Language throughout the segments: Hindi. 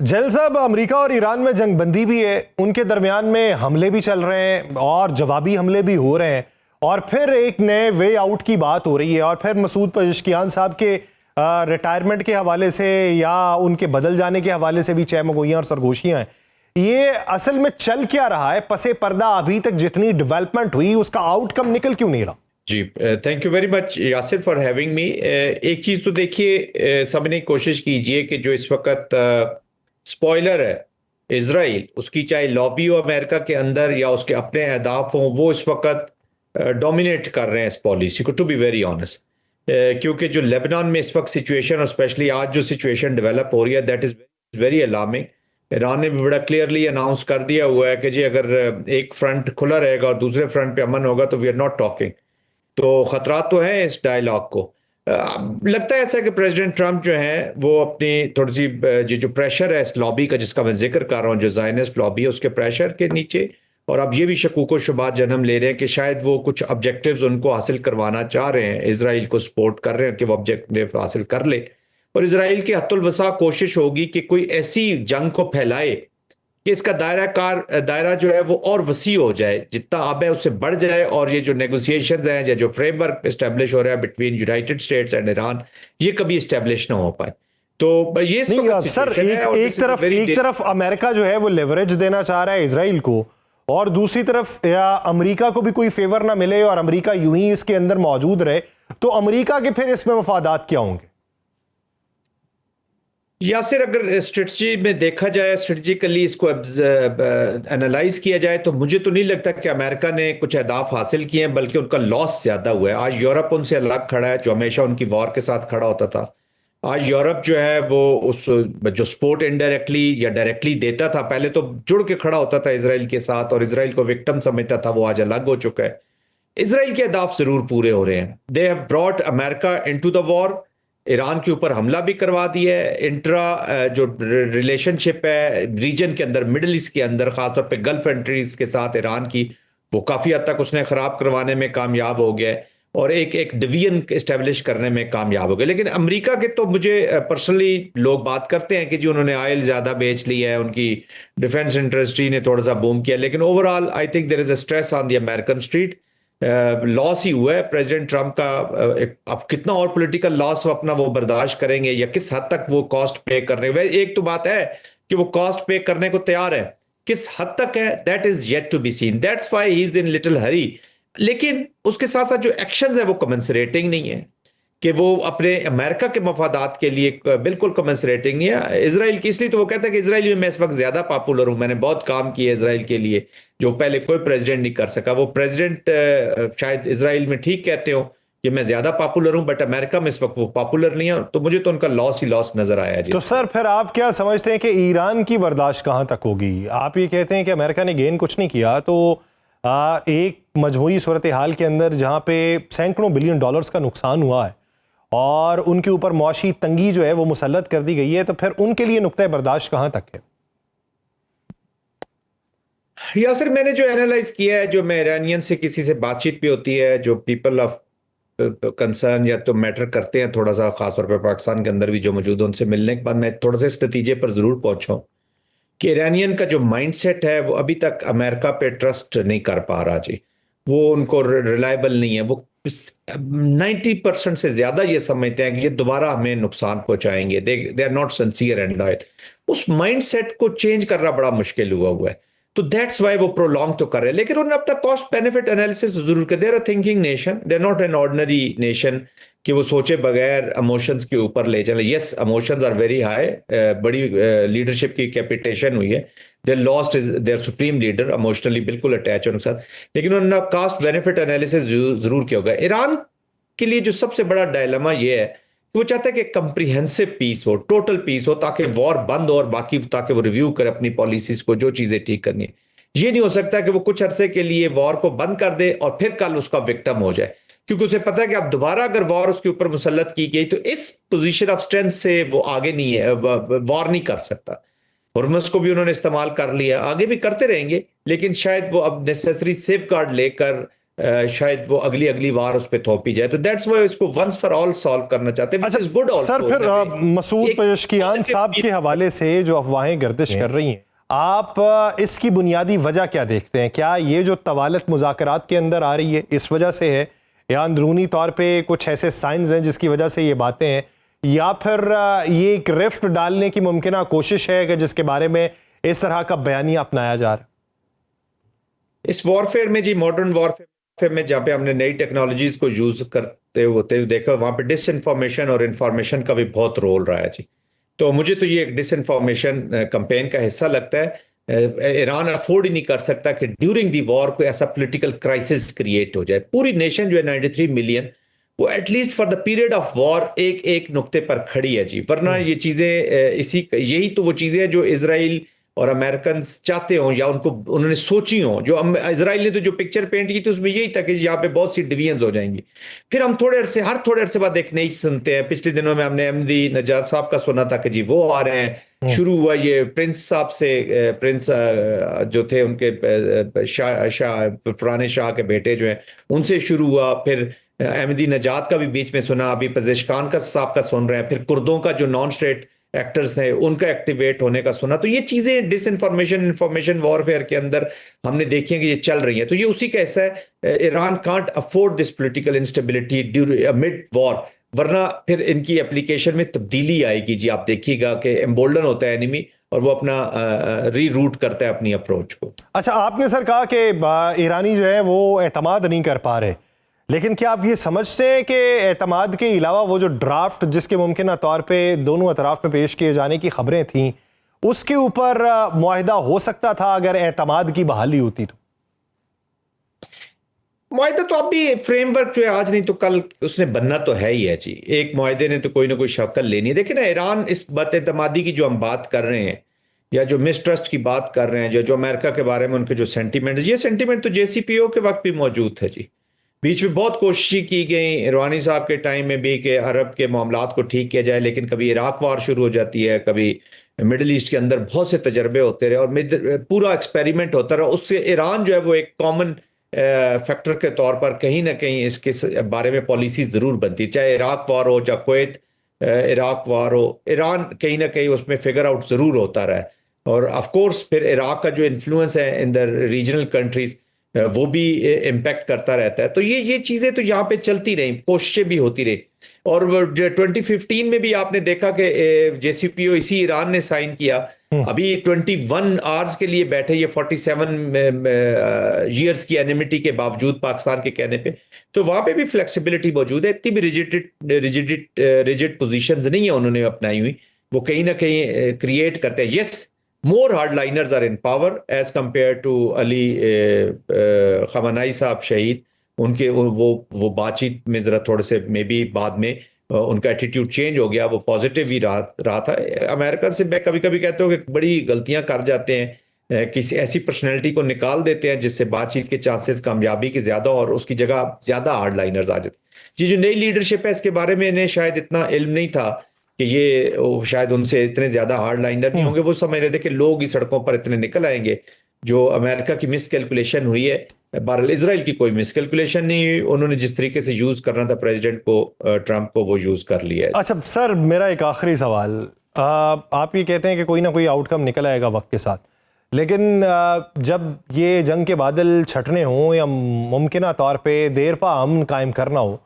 जैल साहब, अमेरिका और ईरान में जंगबंदी भी है, उनके दरमियान में हमले भी चल रहे हैं और जवाबी हमले भी हो रहे हैं, और फिर एक नए वे आउट की बात हो रही है, और फिर मसूद पज़ेश्कियान साहब के रिटायरमेंट के हवाले से या उनके बदल जाने के हवाले से भी चहमगोइयां और सरगोशियां हैं। ये असल में चल क्या रहा है? पसे पर्दा अभी तक जितनी डेवलपमेंट हुई उसका आउटकम निकल क्यों नहीं रहा? जी, thank you very much Yasir for having me. एक चीज़ तो देखिए, सबने कोशिश कीजिए कि जो इस वक्त स्पॉइलर है इजराइल, उसकी चाहे लॉबी हो अमेरिका के अंदर या उसके अपने अहदाफ हों, वो इस वक्त डोमिनेट कर रहे हैं इस पॉलिसी को, टू बी वेरी ऑनेस्ट। क्योंकि जो लेबनान में इस वक्त सिचुएशन और स्पेशली आज जो सिचुएशन डेवलप हो रही है, that is very alarming. Iran ने भी बड़ा क्लियरली अनाउंस कर दिया हुआ है कि जी अगर एक फ्रंट खुला रहेगा और दूसरे फ्रंट पे अमन होगा तो वी आर नॉट टॉकिंग। तो खतरात तो हैं इस डायलॉग को। लगता है ऐसा कि प्रेसिडेंट ट्रंप जो है वो अपनी थोड़ी सी जो प्रेशर है इस लॉबी का जिसका मैं जिक्र कर रहा हूँ, जो ज़ायनिस्ट लॉबी है, उसके प्रेशर के नीचे, और अब ये भी शकूक व शुबात जन्म ले रहे हैं कि शायद वो कुछ ऑब्जेक्टिव्स उनको हासिल करवाना चाह रहे हैं, इसराइल को सपोर्ट कर रहे हैं कि वो ऑब्जेक्टिव हासिल कर ले। और इसराइल की हत्तुल वसा कोशिश होगी कि कोई ऐसी जंग को फैलाए कि इसका दायरा जो है वो और वसी हो जाए, जितना अब है उससे बढ़ जाए, और ये जो नेगोशिएशंस हैं या जो फ्रेमवर्क इस्टेब्लिश हो रहा है between United states and Iran, ये कभी इस्टेब्लिश ना हो पाए। तो ये इस नहीं वक्त सर, एक तरफ अमेरिका जो है वो लेवरेज देना चाह रहा है इसराइल को, और दूसरी तरफ या अमेरिका को भी कोई फेवर ना मिले और अमेरिका यूं ही इसके अंदर मौजूद रहे, तो अमेरिका के फिर इसमें मफादात क्या होंगे? यासिर, अगर स्ट्रेटजी में देखा जाए, स्ट्रेटजिकली इसको एनालाइज किया जाए, तो मुझे तो नहीं लगता कि अमेरिका ने कुछ अहदाफ हासिल किए हैं, बल्कि उनका लॉस ज्यादा हुआ है। आज यूरोप उनसे अलग खड़ा है, जो हमेशा उनकी वॉर के साथ खड़ा होता था। आज यूरोप जो है वो उस जो सपोर्ट इनडायरेक्टली या डायरेक्टली देता था, पहले तो जुड़ के खड़ा होता था इसराइल के साथ और इसराइल को विक्टिम समझता था, वो आज अलग हो चुका है। इसराइल के अहदाफ जरूर पूरे हो रहे हैं। They have brought America into the war, Iran के ऊपर हमला भी करवा दिया है। इंट्रा जो रिलेशनशिप है रीजन के अंदर, मिडिल ईस्ट के अंदर, खासतौर पे गल्फ कंट्रीज के साथ ईरान की, वो काफ़ी हद तक उसने ख़राब करवाने में कामयाब हो गया है और एक डिवीजन इस्टेब्लिश करने में कामयाब हो गया। लेकिन अमेरिका के तो मुझे पर्सनली लोग बात करते हैं कि जी उन्होंने ऑयल ज़्यादा बेच लिया है, उनकी डिफेंस इंडस्ट्री ने थोड़ा सा बूम किया, लेकिन overall I think there is a stress on the American street. Loss ही हुआ है प्रेसिडेंट ट्रंप का। अब कितना और पॉलिटिकल लॉस अपना वो बर्दाश्त करेंगे या किस हद तक वो कॉस्ट पे करने, एक तो बात है कि वो कॉस्ट पे करने को तैयार है, किस हद तक है that is yet to be seen, that's why he is in little hurry. लेकिन उसके साथ साथ जो एक्शंस है वो कमेंसरेटिंग नहीं है, कि वो अपने अमेरिका के मफादात के लिए बिल्कुल कमेंसरेटिंग नहीं है इसराइल की। इसलिए तो वो कहता है कि इसराइल में मैं इस वक्त ज्यादा पॉपुलर हूं, मैंने बहुत काम किया इसराइल के लिए जो पहले कोई प्रेसिडेंट नहीं कर सका। वो प्रेसिडेंट शायद इसराइल में ठीक कहते हो कि मैं ज्यादा पॉपुलर हूं, बट अमेरिका में इस वक्त वो पॉपुलर नहीं है। तो मुझे तो उनका लॉस ही लॉस नजर आया जी। तो सर फिर आप क्या समझते हैं कि ईरान की बर्दाश्त कहां तक होगी? आप ये कहते हैं कि अमेरिका ने गेन कुछ नहीं किया, तो एक मजमूई सूरत हाल के अंदर जहां पे सैकड़ों बिलियन डॉलर्स का नुकसान हुआ है और उनके ऊपर मौशी तंगी जो है वो मुसल्लत कर दी गई है, तो फिर उनके लिए नुक्ता बर्दाश्त कहां तक है? यासिर, मैंने जो एनालाइज किया है, जो मैं ईरानियन से किसी से बातचीत भी होती है, जो पीपल ऑफ कंसर्न या तो मैटर करते हैं थोड़ा सा, खासतौर पर पाकिस्तान के अंदर भी जो मौजूद है, उनसे मिलने के बाद मैं थोड़ा सा इस नतीजे पर जरूर पहुंचा हूं कि ईरानियन का जो माइंडसेट है वो अभी तक अमेरिका पे ट्रस्ट नहीं कर पा रहा जी। वो उनको रिलायबल नहीं है। वो 90% से ज्यादा ये समझते हैं कि ये दोबारा हमें नुकसान पहुंचाएंगे। They are not sincere and loyal. उस माइंडसेट को चेंज करना बड़ा मुश्किल हुआ है। तो दैट्स वाई वो प्रोलॉन्ग तो कर रहे हैं, लेकिन उन्होंने अपना कॉस्ट बेनिफिट एनालिसिस जरूर कर। They're a thinking nation, they're not an ordinary nation कि वो सोचे बगैर इमोशंस के ऊपर ले चले। Yes, emotions are very high, बड़ी लीडरशिप की कैपिटेशन हुई है। They lost their supreme leader, emotionally बिल्कुल अटैच है उनके साथ, लेकिन उन्होंने कॉस्ट बेनिफिट एनालिसिस जरूर किया होगा। ईरान के लिए जो सबसे बड़ा डायलेमा ये है कि वो चाहता है कि कंप्रीहेंसिव पीस हो, टोटल पीस हो, ताकि वॉर बंद हो और बाकी ताकि वो रिव्यू करे अपनी पॉलिसीज को, जो चीजें ठीक करनी है। ये नहीं हो सकता कि वो कुछ अरसे के लिए वॉर को बंद कर दे और फिर कल उसका विक्टिम हो जाए, क्योंकि उसे पता है कि अब दोबारा अगर वॉर उसके ऊपर मुसल्लत की गई तो इस पोजीशन ऑफ स्ट्रेंथ से वो आगे नहीं है, वॉर नहीं कर सकता। हॉर्मस को भी उन्होंने इस्तेमाल कर लिया, आगे भी करते रहेंगे, लेकिन शायद वो अब नेसेसरी सेफगार्ड लेकर शायद वो अगली अगली वार उस पर थोपी जाए। तो दैट्स व्हाई इसको वंस फॉर ऑल सॉल्व करना चाहते हैं, which is good also. Sir फिर मसूद पेशकियान साहब के हवाले से जो अफवाहें गर्दिश कर रही हैं, आप इसकी बुनियादी वजह क्या देखते हैं? क्या ये जो तवालत मुज़ाकरात के अंदर आ रही है इस वजह से है, या अंदरूनी तौर पे कुछ ऐसे साइंस हैं जिसकी वजह से ये बातें हैं, या फिर ये एक रिफ्ट डालने की मुमकिन कोशिश है कि जिसके बारे में इस तरह का बयानिया अपनाया जा रहा है? इस वॉरफेयर में जी, मॉडर्न वॉरफेयर में जहाँ पे हमने नई टेक्नोलॉजीज को यूज करते होते देखा, वहां पे डिसइंफॉर्मेशन और इंफॉर्मेशन का भी बहुत रोल रहा है जी। तो मुझे तो ये एक डिसइंफॉर्मेशन कैंपेन का हिस्सा लगता है। ईरान अफोर्ड ही नहीं कर सकता कि ड्यूरिंग दी वॉर कोई ऐसा पॉलिटिकल क्राइसिस क्रिएट हो जाए। पूरी नेशन जो है 93 मिलियन, वो at least for the period of war एक एक नुक्ते पर खड़ी है जी। वरना ये चीजें यही तो वो चीजें हैं जो इजराइल और अमेरिकन चाहते हो या उन्होंने सोची हो। जो इजराइल ने तो जो पिक्चर पेंट की थी उसमें यही था कि यहाँ पे बहुत सी डिवीजन हो जाएंगी। फिर हम हर थोड़े अरसे बाद एक नई सुनते हैं। पिछले दिनों में हमने अहमदी नजाद साहब का सुना था कि जी वो आ रहे हैं। शुरू हुआ ये प्रिंस साहब से, प्रिंस जो थे उनके पुराने शाह के बेटे जो हैं उनसे शुरू हुआ। फिर अहमदी नजाद का भी बीच में सुना, अभी पजेशकान का साहब का सुन रहे हैं। फिर कुर्दों का जो नॉन स्टेट एक्टर्स थे उनका एक्टिवेट होने का सुना। तो ये चीजें डिसइंफॉर्मेशन इंफॉर्मेशन वॉरफेयर के अंदर हमने देखी है कि ये चल रही है। तो ये उसी का ऐसा है, Iran can't afford this political instability during mid war, वरना फिर इनकी एप्लीकेशन में तब्दीली आएगी जी। आप देखिएगा कि एम्बोल्डन होता है एनिमी और वो अपना रीरूट करता है अपनी अप्रोच को। अच्छा, आपने सर कहा कि ईरानी जो है वो एतमाद नहीं कर पा रहे, लेकिन क्या आप ये समझते हैं कि एतमाद के अलावा वो जो ड्राफ्ट जिसके मुमकिन तौर पे दोनों अतराफ में पेश किए जाने की खबरें थीं, उसके ऊपर मुआहिदा हो सकता था अगर एतमाद की बहाली होती? तो मुआहिदा तो अब भी फ्रेमवर्क जो है आज नहीं तो कल उसने बनना तो है ही है जी। एक मुआहिदे ने तो कोई ना कोई शक्ल लेनी है। देखिए ना, ईरान इस बदएतमादी की जो हम बात कर रहे हैं या जो मिसट्रस्ट की बात कर रहे हैं, जो अमेरिका के बारे में उनके जो सेंटीमेंट, ये सेंटीमेंट तो JCPO के वक्त भी मौजूद थे जी। बीच में बहुत कोशिश की गई रूहानी साहब के टाइम में भी कि अरब के मामलात को ठीक किया जाए, लेकिन कभी इराक वार शुरू हो जाती है, कभी मिडिल ईस्ट के अंदर बहुत से तजर्बे होते रहे और पूरा एक्सपेरिमेंट होता रहा। उससे ईरान जो है वो एक कॉमन फैक्टर के तौर पर कहीं ना कहीं इसके बारे में पॉलिसी जरूर बनती, चाहे इराक वार हो, चाहे कुवैत इराक वार हो, ईरान कहीं ना कहीं उसमें फिगर आउट जरूर होता रहा है। और ऑफ कोर्स फिर इराक का जो इन्फ्लुएंस है इन द रीजनल कंट्रीज वो भी इम्पैक्ट करता रहता है। तो ये चीजें तो यहाँ पे चलती रही, कोशिशें भी होती रही। और 2015 में भी आपने देखा कि JCPO इसी ईरान ने साइन किया। अभी 21 आवर्स के लिए बैठे, ये 47 ईयर्स की एनिमिटी के बावजूद पाकिस्तान के कहने पे। तो वहां पे भी फ्लेक्सिबिलिटी मौजूद है, इतनी भी रिजिड पोजीशंस नहीं है उन्होंने अपनाई हुई। वो कहीं ना कहीं क्रिएट करते हैं। Yes, more hardliners are in power as compared to Ali Khamenei साहब शहीद। उनके वो बातचीत में जरा थोड़े से मे बी बाद में उनका एटीट्यूड चेंज हो गया, वो पॉजिटिव ही रहा था। अमेरिका से मैं कभी कभी कहता हूँ कि बड़ी गलतियां कर जाते हैं, किसी ऐसी पर्सनैलिटी को निकाल देते हैं जिससे बातचीत के चांसेस कामयाबी के ज्यादा और उसकी जगह ज्यादा हार्डलाइनर्स आ जाते हैं। जी, जो नई लीडरशिप है इसके बारे में इन्हें शायद इतना इल्म नहीं था कि ये शायद उनसे इतने ज्यादा हार्ड लाइनर नहीं होंगे। वो समझ रहे थे कि लोग इस सड़कों पर इतने निकल आएंगे। जो अमेरिका की मिस कैलकुलेशन हुई है, बहरहाल इजराइल की कोई मिस कैलकुलेशन नहीं हुई। उन्होंने जिस तरीके से यूज करना था प्रेसिडेंट को, ट्रंप को, वो यूज कर लिया है। अच्छा सर, मेरा एक आखिरी सवाल, आप ये कहते हैं कि कोई ना कोई आउटकम निकल आएगा वक्त के साथ, लेकिन जब ये जंग के बादल छटने हों या मुमकिन तौर पे देर पा अमन कायम करना हो,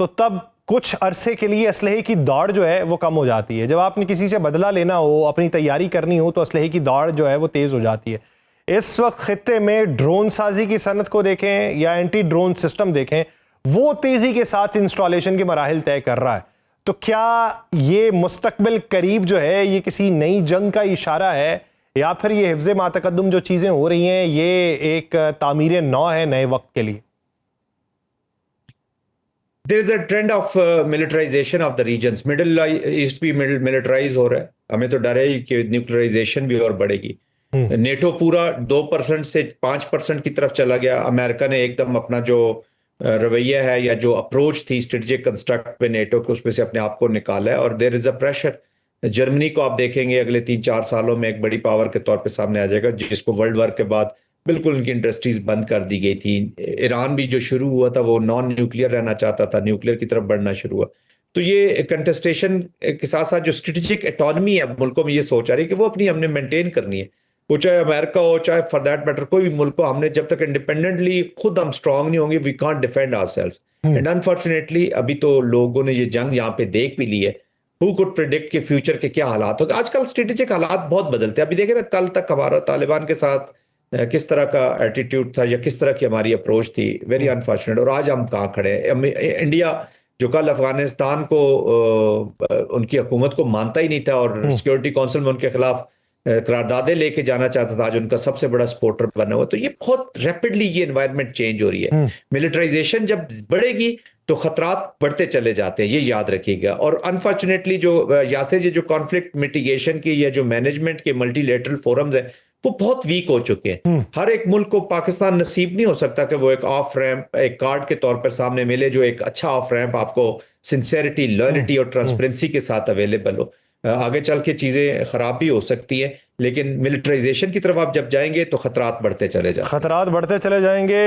तो तब कुछ अरसे के लिए असलहे की दौड़ जो है वो कम हो जाती है। जब आपने किसी से बदला लेना हो, अपनी तैयारी करनी हो, तो असलहे की दौड़ जो है वो तेज़ हो जाती है। इस वक्त खित्ते में ड्रोन साजी की सनत को देखें या एंटी ड्रोन सिस्टम देखें, वो तेज़ी के साथ इंस्टॉलेशन के मराहिल तय कर रहा है। तो क्या ये मुस्तकबिल करीब जो है ये किसी नई जंग का इशारा है, या फिर ये हिफ्ज़े मातकद्दुम जो चीज़ें हो रही हैं ये एक तामीर नौ है नए वक्त के लिए? There is a trend of militarization of the regions. Middle east भी मिलिटराइज हो रहा है। हमें तो डर है कि न्यूक्लियराइजेशन भी और बढ़ेगी। नेटो पूरा 2% से 5% की तरफ चला गया। अमेरिका ने एकदम अपना जो रवैया है या जो अप्रोच थी स्ट्रेटेजिक कंस्ट्रक्ट पे नेटो के, उसमें से अपने आप को निकाला है। और there is a pressure. Germany को आप देखेंगे अगले 3-4 सालों में एक बड़ी पावर के तौर पे सामने आ जाएगा, जिसको वर्ल्ड वार के बाद बिल्कुल उनकी इंडस्ट्रीज बंद कर दी गई थी। ईरान भी जो शुरू हुआ था वो नॉन न्यूक्लियर रहना चाहता था, न्यूक्लियर की तरफ बढ़ना शुरू हुआ। तो ये कंटेस्टेशन के साथ साथ जो स्ट्रेटेजिक एटॉनमी है मुल्कों में, ये सोच आ रही है कि वो अपनी हमने मेंटेन करनी है। वो चाहे अमेरिका हो, चाहे फॉर दैट मैटर कोई भी मुल्क हो, हमने जब तक इंडिपेंडेंटली खुद हम स्ट्रांग नहीं होंगे, we can't defend ourselves. And unfortunately अभी तो लोगों ने ये जंग यहाँ पे देख भी ली है। हु कुड प्रिडिक्ट के फ्यूचर के क्या हालात होंगे। आजकल स्ट्रेटेजिक हालात बहुत बदलते हैं। अभी देखें ना, कल तक हमारा तालिबान के साथ किस तरह का एटीट्यूड था या किस तरह की हमारी अप्रोच थी, वेरी अनफॉर्चुनेट। और आज हम कहाँ खड़े हैं। इंडिया जो कल अफगानिस्तान को उनकी हुकूमत को मानता ही नहीं था और सिक्योरिटी काउंसिल में उनके खिलाफ करारदादे लेके जाना चाहता था, आज उनका सबसे बड़ा सपोर्टर बना हुआ। तो ये बहुत रैपिडली ये एनवायरनमेंट चेंज हो रही है। मिलिटराइजेशन जब बढ़ेगी तो खतरात बढ़ते चले जाते हैं, ये याद रखिएगा। और अनफॉर्चुनेटली जो यासिर ये जो कॉन्फ्लिक्ट मिटिगेशन की या जो मैनेजमेंट के मल्टीलेटरल फोरम्स हैं वो बहुत वीक हो चुके हैं। हर एक मुल्क को पाकिस्तान नसीब नहीं हो सकता कि वो एक ऑफ रैंप एक कार्ड के तौर पर सामने मिले, जो एक अच्छा ऑफ रैंप आपको सिंसेरिटी, लॉयल्टी और ट्रांसपेरेंसी के साथ अवेलेबल हो। आगे चल के चीजें खराब भी हो सकती है, लेकिन मिलिटराइजेशन की तरफ आप जब जाएंगे तो खतरात बढ़ते चले जाते हैं। खतरात बढ़ते चले जाएंगे।